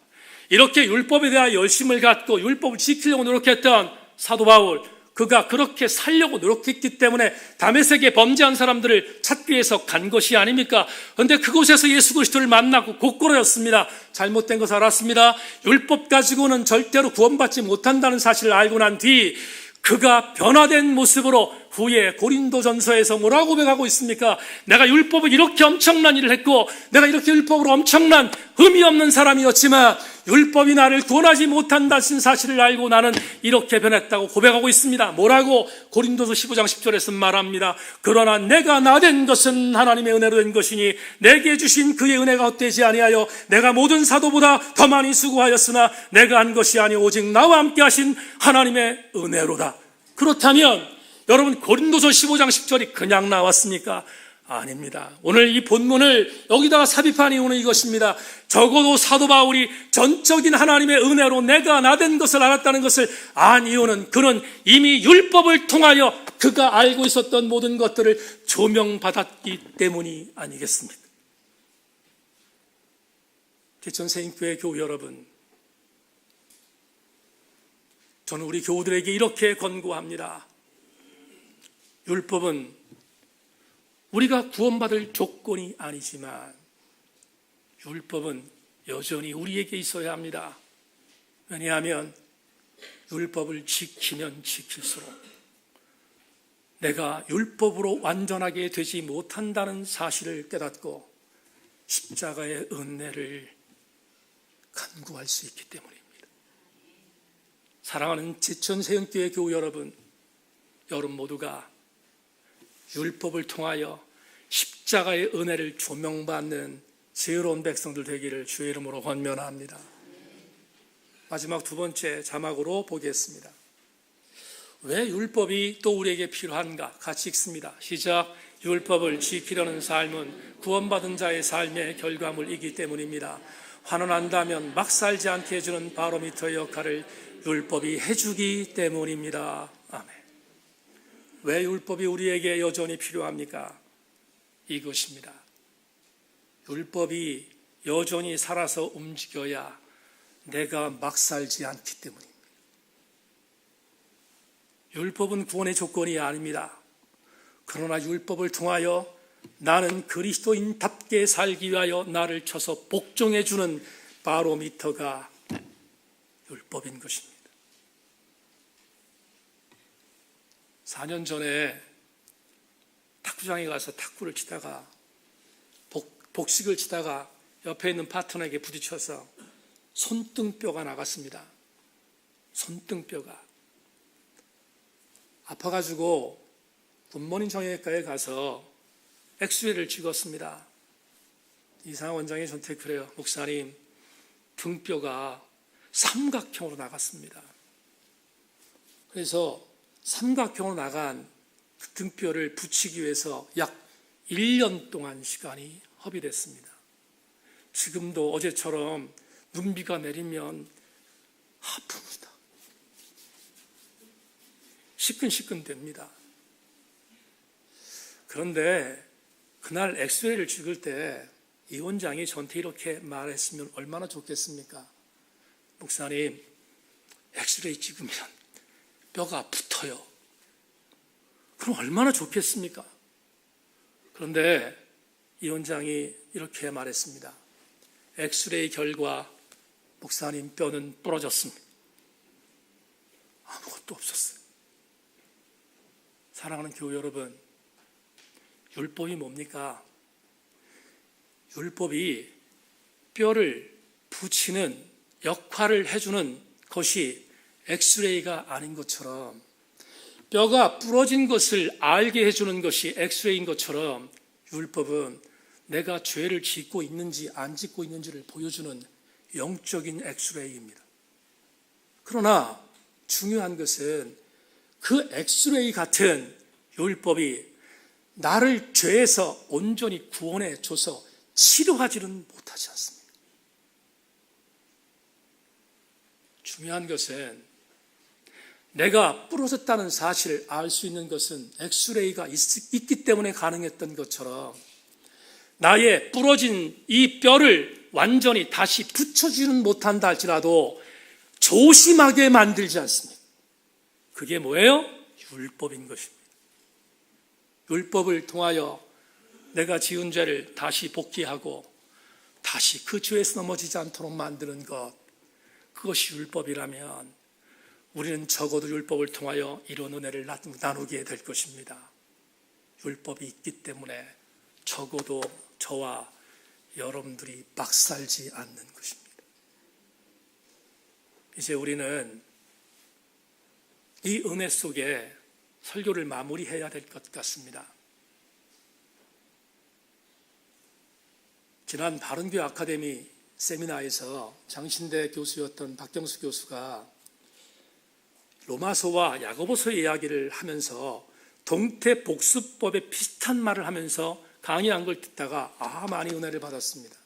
이렇게 율법에 대한 열심을 갖고 율법을 지키려고 노력했던 사도 바울, 그가 그렇게 살려고 노력했기 때문에 다메섹에 범죄한 사람들을 찾기 위해서 간 것이 아닙니까? 그런데 그곳에서 예수 그리스도를 만나고 곧걸어였습니다. 잘못된 것을 알았습니다. 율법 가지고는 절대로 구원받지 못한다는 사실을 알고 난 뒤 그가 변화된 모습으로 후에 고린도전서에서 뭐라고 고백하고 있습니까? 내가 율법을 이렇게 엄청난 일을 했고 내가 이렇게 율법으로 엄청난 의미 없는 사람이었지만 율법이 나를 구원하지 못한다는 사실을 알고 나는 이렇게 변했다고 고백하고 있습니다. 뭐라고? 고린도서 15장 10절에서 말합니다. 그러나 내가 나 된 것은 하나님의 은혜로 된 것이니 내게 주신 그의 은혜가 헛되지 아니하여 내가 모든 사도보다 더 많이 수고하였으나 내가 한 것이 아니오 오직 나와 함께 하신 하나님의 은혜로다. 그렇다면 여러분, 고린도서 15장 10절이 그냥 나왔습니까? 아닙니다. 오늘 이 본문을 여기다가 삽입한 이유는 이것입니다. 적어도 사도 바울이 전적인 하나님의 은혜로 내가 나 된 것을 알았다는 것을 안 이유는 그는 이미 율법을 통하여 그가 알고 있었던 모든 것들을 조명받았기 때문이 아니겠습니까? 개천세인교회 교우 여러분, 저는 우리 교우들에게 이렇게 권고합니다. 율법은 우리가 구원받을 조건이 아니지만 율법은 여전히 우리에게 있어야 합니다. 왜냐하면 율법을 지키면 지킬수록 내가 율법으로 완전하게 되지 못한다는 사실을 깨닫고 십자가의 은혜를 간구할 수 있기 때문입니다. 사랑하는 제천세연교회 교우 여러분 모두가 율법을 통하여 십자가의 은혜를 조명받는 지혜로운 백성들 되기를 주의 이름으로 권면합니다. 마지막 두 번째 자막으로 보겠습니다. 왜 율법이 또 우리에게 필요한가? 같이 읽습니다. 시작. 율법을 지키려는 삶은 구원받은 자의 삶의 결과물이기 때문입니다. 환원한다면 막 살지 않게 해주는 바로미터의 역할을 율법이 해주기 때문입니다. 아멘. 왜 율법이 우리에게 여전히 필요합니까? 이것입니다. 율법이 여전히 살아서 움직여야 내가 막 살지 않기 때문입니다. 율법은 구원의 조건이 아닙니다. 그러나 율법을 통하여 나는 그리스도인답게 살기 위하여 나를 쳐서 복종해주는 바로미터가 율법인 것입니다. 4년 전에 탁구장에 가서 탁구를 치다가 복식을 치다가 옆에 있는 파트너에게 부딪혀서 손등뼈가 나갔습니다. 손등뼈가 아파가지고 굿모닝 정형외과에 가서 엑스레이를 찍었습니다. 이상한 원장이 저한테 그래요. 목사님, 등뼈가 삼각형으로 나갔습니다. 그래서 삼각형으로 나간 그 등뼈를 붙이기 위해서 약 1년 동안 시간이 허비됐습니다. 지금도 어제처럼 눈비가 내리면 아픕니다. 시끈시끈 됩니다. 그런데 그날 엑스레이를 찍을 때 이 원장이 저한테 이렇게 말했으면 얼마나 좋겠습니까? 목사님, 엑스레이 찍으면 뼈가 붙어요. 그럼 얼마나 좋겠습니까? 그런데 이 원장이 이렇게 말했습니다. 엑스레이 결과 목사님 뼈는 부러졌습니다. 아무것도 없었어요. 사랑하는 교우 여러분, 율법이 뭡니까? 율법이 뼈를 붙이는 역할을 해주는 것이 엑스레이가 아닌 것처럼 뼈가 부러진 것을 알게 해주는 것이 엑스레이인 것처럼 율법은 내가 죄를 짓고 있는지 안 짓고 있는지를 보여주는 영적인 엑스레이입니다. 그러나 중요한 것은 그 엑스레이 같은 율법이 나를 죄에서 온전히 구원해 줘서 치료하지는 못하지 않습니다. 중요한 것은 내가 부러졌다는 사실을 알 수 있는 것은 엑스레이가 있기 때문에 가능했던 것처럼 나의 부러진 이 뼈를 완전히 다시 붙여주지는 못한다 할지라도 조심하게 만들지 않습니다. 그게 뭐예요? 율법인 것입니다. 율법을 통하여 내가 지은 죄를 다시 복귀하고 다시 그 죄에서 넘어지지 않도록 만드는 것, 그것이 율법이라면 우리는 적어도 율법을 통하여 이런 은혜를 나누게 될 것입니다. 율법이 있기 때문에 적어도 저와 여러분들이 막 살지 않는 것입니다. 이제 우리는 이 은혜 속에 설교를 마무리해야 될 것 같습니다. 지난 바른교회 아카데미 세미나에서 장신대 교수였던 박경수 교수가 로마서와 야고보서의 이야기를 하면서 동태복수법에 비슷한 말을 하면서 강의한 걸 듣다가 많이 은혜를 받았습니다.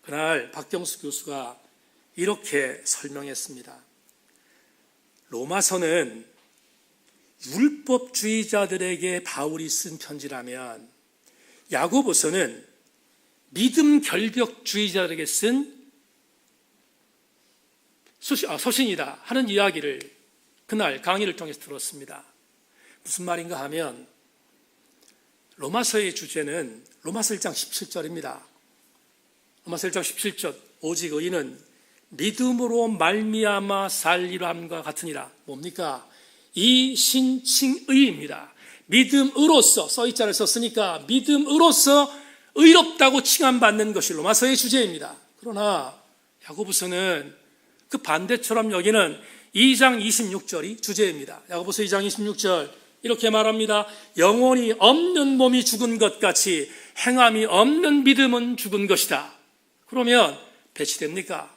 그날 박경수 교수가 이렇게 설명했습니다. 로마서는 율법주의자들에게 바울이 쓴 편지라면 야고보서는 믿음 결벽주의자들에게 쓴 서신이다 하는 이야기를 그날 강의를 통해서 들었습니다. 무슨 말인가 하면 로마서의 주제는 로마서 1장 17절입니다. 로마서 1장 17절 오직 의인은 믿음으로 말미암아 살리라 함과 같으니라. 뭡니까? 이 신칭의입니다. 믿음으로써 써있자를 썼으니까 믿음으로써 의롭다고 칭함받는 것이 로마서의 주제입니다. 그러나 야고보서는 그 반대처럼 여기는 2장 26절이 주제입니다. 야고보서 2장 26절 이렇게 말합니다. 영혼이 없는 몸이 죽은 것 같이 행함이 없는 믿음은 죽은 것이다. 그러면 배치됩니까?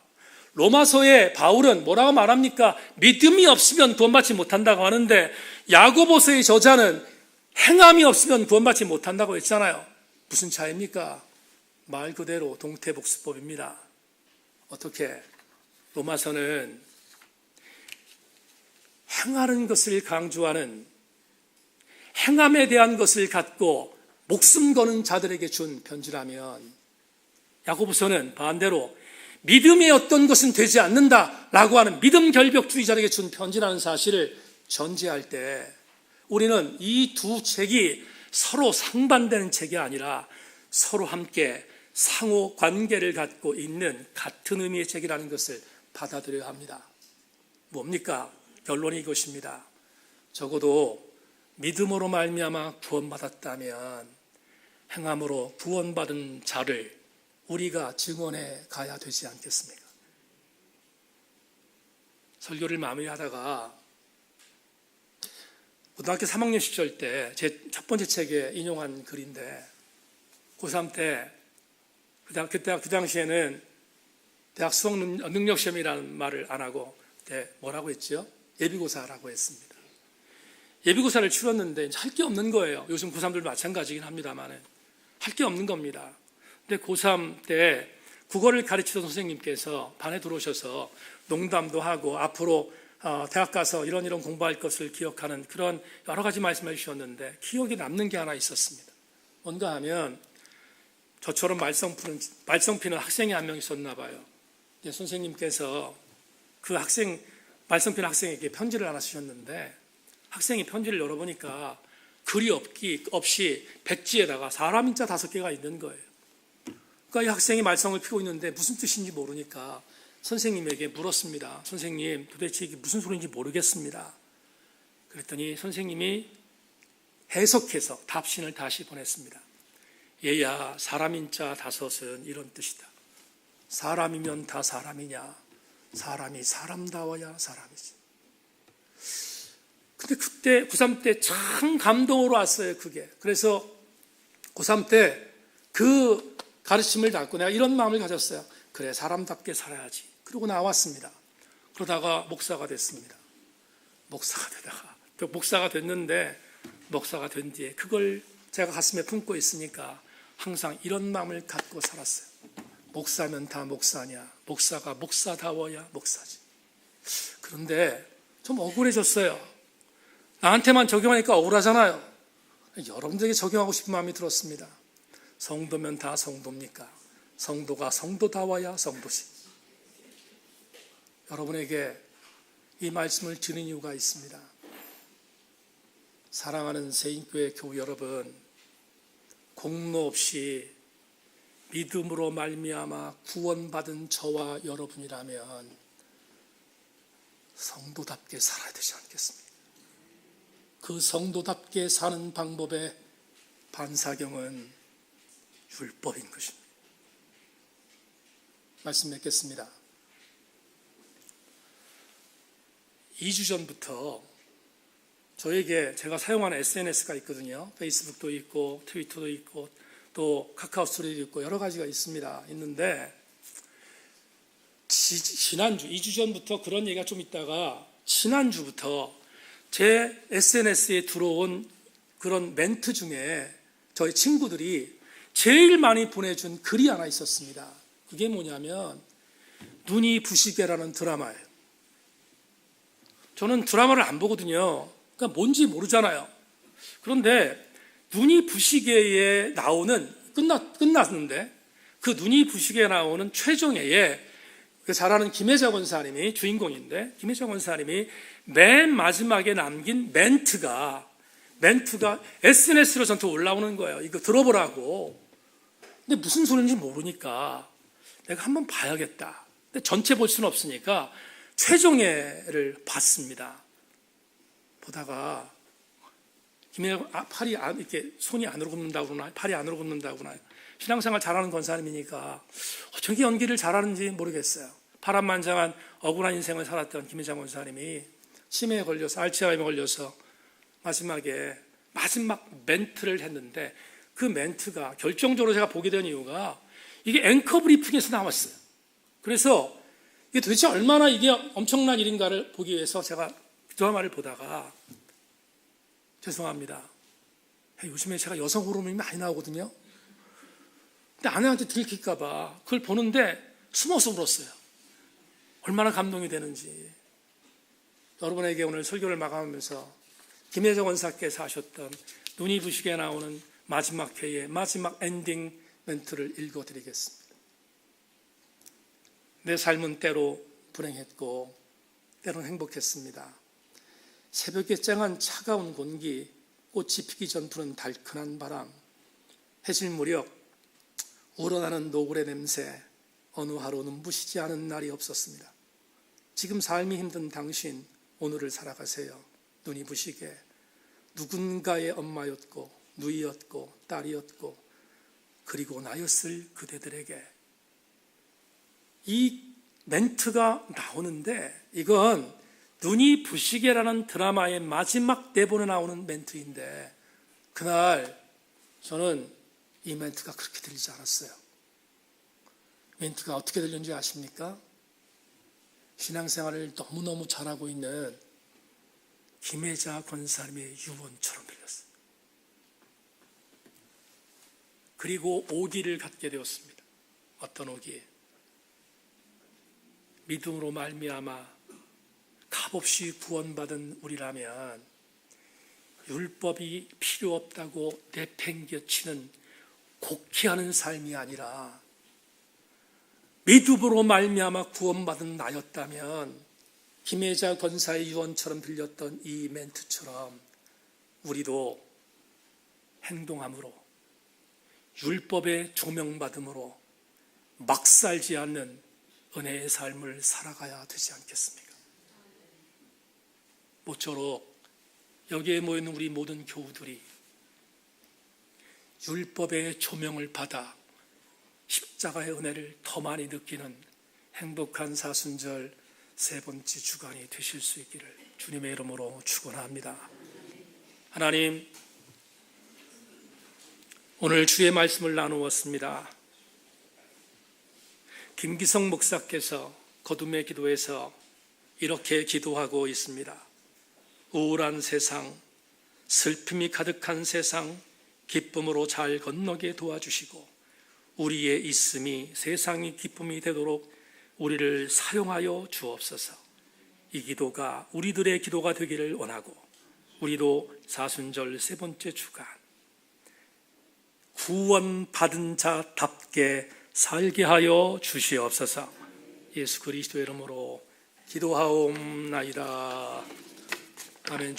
로마서에 바울은 뭐라고 말합니까? 믿음이 없으면 구원받지 못한다고 하는데 야고보서의 저자는 행함이 없으면 구원받지 못한다고 했잖아요. 무슨 차이입니까? 말 그대로 동태복수법입니다. 어떻게? 로마서는 행하는 것을 강조하는 행함에 대한 것을 갖고 목숨 거는 자들에게 준 편지라면 야고보서는 반대로 믿음의 어떤 것은 되지 않는다라고 하는 믿음 결벽주의자에게 준 편지라는 사실을 전제할 때 우리는 이 두 책이 서로 상반되는 책이 아니라 서로 함께 상호 관계를 갖고 있는 같은 의미의 책이라는 것을 받아들여야 합니다. 뭡니까? 결론이 이것입니다. 적어도 믿음으로 말미암아 구원받았다면 행함으로 구원받은 자를 우리가 증언해 가야 되지 않겠습니까? 설교를 마무리하다가 고등학교 3학년 시절 때 제 첫 번째 책에 인용한 글인데 고3 때 그 당시에는 대학 수학 능력 시험이라는 말을 안 하고 뭐라고 했죠? 예비고사라고 했습니다. 예비고사를 치렀는데 할 게 없는 거예요. 요즘 고3들도 마찬가지긴 합니다만 할 게 없는 겁니다. 근데 고3 때 국어를 가르치던 선생님께서 반에 들어오셔서 농담도 하고 앞으로 대학 가서 이런 공부할 것을 기억하는 그런 여러 가지 말씀해 주셨는데 기억에 남는 게 하나 있었습니다. 뭔가 하면 저처럼 말썽 피는 학생이 한 명 있었나 봐요. 선생님께서 그 말썽 피는 학생에게 편지를 하나 쓰셨는데 학생이 편지를 열어보니까 글이 없이 백지에다가 사람 인자 5개가 있는 거예요. 그러니까 이 학생이 말썽을 피고 있는데 무슨 뜻인지 모르니까 선생님에게 물었습니다. 선생님, 도대체 이게 무슨 소리인지 모르겠습니다. 그랬더니 선생님이 해석해서 답신을 다시 보냈습니다. 얘야, 사람인자 5은 이런 뜻이다. 사람이면 다 사람이냐? 사람이 사람다워야 사람이지. 근데 그때 고3 때 참 감동으로 왔어요, 그게. 그래서 고3 때 그 가르침을 받고 내가 이런 마음을 가졌어요. 그래, 사람답게 살아야지. 그러고 나왔습니다. 그러다가 목사가 됐습니다. 목사가 되다가 또 목사가 됐는데, 목사가 된 뒤에 그걸 제가 가슴에 품고 있으니까 항상 이런 마음을 갖고 살았어요. 목사면 다 목사냐? 목사가 목사다워야 목사지. 그런데 좀 억울해졌어요. 나한테만 적용하니까 억울하잖아요. 여러분들에게 적용하고 싶은 마음이 들었습니다. 성도면 다 성도입니까? 성도가 성도다워야 성도시. 여러분에게 이 말씀을 드리는 이유가 있습니다. 사랑하는 세인교회 교우 여러분, 공로 없이 믿음으로 말미암아 구원받은 저와 여러분이라면 성도답게 살아야 되지 않겠습니까? 그 성도답게 사는 방법의 반사경은 율법인 것입니다. 말씀 맺겠습니다. 2주 전부터 저에게 제가 사용하는 SNS가 있거든요. 페이스북도 있고 트위터도 있고 또 카카오 스토리도 있고 여러 가지가 있는데 지난주 2주 전부터 그런 얘기가 좀 있다가 지난주부터 제 SNS에 들어온 그런 멘트 중에 저희 친구들이 제일 많이 보내준 글이 하나 있었습니다. 그게 뭐냐면 눈이 부시게라는 드라마예요. 저는 드라마를 안 보거든요. 그러니까 뭔지 모르잖아요. 그런데 눈이 부시게에 나오는 끝났는데 그 눈이 부시게에 나오는 최종회에 그 잘 아는 김혜자 권사님이 주인공인데 김혜자 권사님이 맨 마지막에 남긴 멘트가 SNS로 저한테 올라오는 거예요. 이거 들어보라고. 근데 무슨 소리인지 모르니까 내가 한번 봐야겠다. 근데 전체 볼 수는 없으니까 최종회를 봤습니다. 보다가 팔이 이렇게 손이 안으로 굽는다고 그러나 팔이 안으로 굽는다고 그러나 신앙생활 잘하는 권사님이니까 어떻게 연기를 잘하는지 모르겠어요. 파란만장한 억울한 인생을 살았던 김혜장 권사님이 치매에 걸려서 알츠하이머에 걸려서 마지막 멘트를 했는데 그 멘트가 결정적으로 제가 보게 된 이유가 이게 앵커 브리핑에서 나왔어요. 그래서 이게 도대체 얼마나 이게 엄청난 일인가를 보기 위해서 제가 드라마를 보다가 죄송합니다. 요즘에 제가 여성 호르몬이 많이 나오거든요. 근데 아내한테 들킬까 봐 그걸 보는데 숨어서 울었어요. 얼마나 감동이 되는지. 여러분에게 오늘 설교를 마감하면서 김혜정 원사께서 하셨던 눈이 부시게 나오는 마지막 회의 마지막 엔딩 멘트를 읽어드리겠습니다. 내 삶은 때로 불행했고 때로는 행복했습니다. 새벽에 쨍한 차가운 공기, 꽃이 피기 전 부는 달큰한 바람, 해질 무렵 우러나는 노을의 냄새, 어느 하루 눈부시지 않은 날이 없었습니다. 지금 삶이 힘든 당신, 오늘을 살아가세요. 눈이 부시게 누군가의 엄마였고 누이였고 딸이었고 그리고 나였을 그대들에게. 이 멘트가 나오는데 이건 눈이 부시게라는 드라마의 마지막 대본에 나오는 멘트인데 그날 저는 이 멘트가 그렇게 들리지 않았어요. 멘트가 어떻게 들렸는지 아십니까? 신앙생활을 너무너무 잘하고 있는 김혜자 권사님의 유언처럼 들렸어요. 그리고 오기를 갖게 되었습니다. 어떤 오기? 믿음으로 말미암아 값없이 구원받은 우리라면 율법이 필요 없다고 내팽겨치는 곡해하는 삶이 아니라 믿음으로 말미암아 구원받은 나였다면 김혜자 권사의 유언처럼 들렸던 이 멘트처럼 우리도 행동함으로 율법의 조명받음으로 막 살지 않는 은혜의 삶을 살아가야 되지 않겠습니까? 모쪼록 여기에 모여있는 우리 모든 교우들이 율법의 조명을 받아 십자가의 은혜를 더 많이 느끼는 행복한 사순절 세 번째 주간이 되실 수 있기를 주님의 이름으로 축원합니다. 하나님, 오늘 주의 말씀을 나누었습니다. 김기성 목사께서 거듭의 기도에서 이렇게 기도하고 있습니다. 우울한 세상, 슬픔이 가득한 세상 기쁨으로 잘 건너게 도와주시고 우리의 있음이 세상의 기쁨이 되도록 우리를 사용하여 주옵소서. 이 기도가 우리들의 기도가 되기를 원하고 우리도 사순절 세 번째 주간 구원받은 자답게 살게 하여 주시옵소서. 예수 그리스도의 이름으로 기도하옵나이다. 아멘.